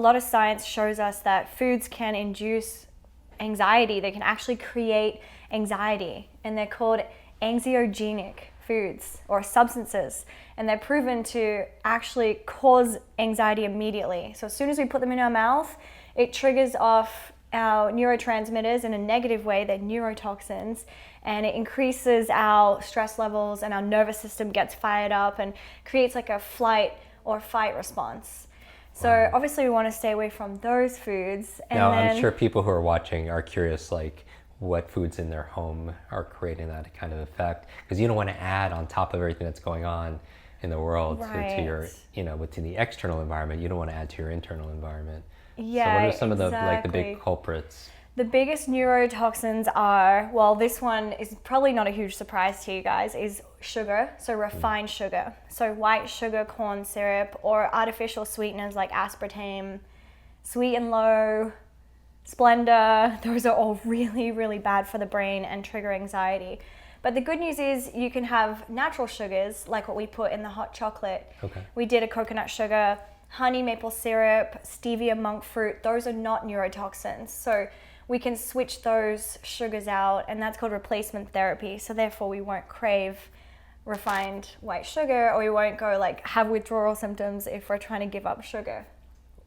lot of science shows us that foods can induce anxiety. They can actually create anxiety, and they're called anxiogenic foods or substances, and they're proven to actually cause anxiety immediately. So as soon as we put them in our mouth, it triggers off our neurotransmitters in a negative way. They're neurotoxins, and it increases our stress levels, and our nervous system gets fired up and creates like a flight or fight response. So obviously we want to stay away from those foods. And now, then, I'm sure people who are watching are curious, like what foods in their home are creating that kind of effect, because you don't want to add on top of everything that's going on in the world to your, to the external environment. You don't want to add to your internal environment. Yeah, so what are some of the exactly. big culprits? The biggest neurotoxins are, well, this one is probably not a huge surprise to you guys, is sugar, so refined sugar. So white sugar, corn syrup, or artificial sweeteners like aspartame, Sweet and Low, Splenda. Those are all really, really bad for the brain and trigger anxiety. But the good news is you can have natural sugars, like what we put in the hot chocolate. Okay. We did a coconut sugar, honey maple syrup, stevia monk fruit. Those are not neurotoxins. So we can switch those sugars out, and that's called replacement therapy. So therefore we won't crave refined white sugar, or we won't go like have withdrawal symptoms if we're trying to give up sugar.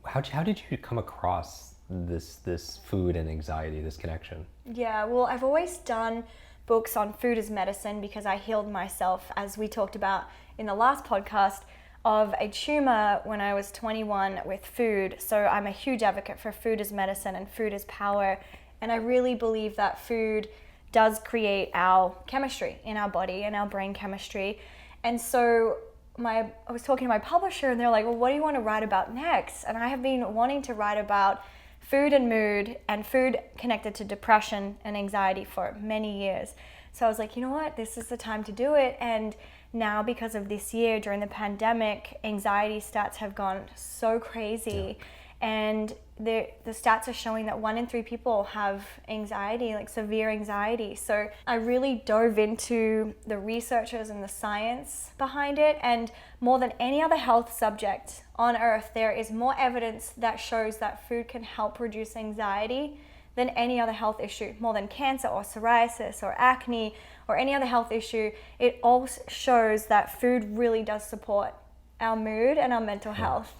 How did you come across this food and anxiety, this connection? Yeah, well, I've always done books on food as medicine because I healed myself, as we talked about in the last podcast, of a tumor when I was 21 with food. So I'm a huge advocate for food as medicine and food as power. And I really believe that food does create our chemistry in our body and our brain chemistry. And so I was talking to my publisher, and they're like, well, what do you want to write about next? And I have been wanting to write about food and mood, and food connected to depression and anxiety for many years. So I was like, you know what, this is the time to do it. And now, because of this year during the pandemic, anxiety stats have gone so crazy. And the stats are showing that 1 in 3 people have anxiety, like severe anxiety. So I really dove into the researchers and the science behind it. And more than any other health subject on earth, there is more evidence that shows that food can help reduce anxiety than any other health issue. More than cancer or psoriasis or acne or any other health issue, it all shows that food really does support our mood and our mental health.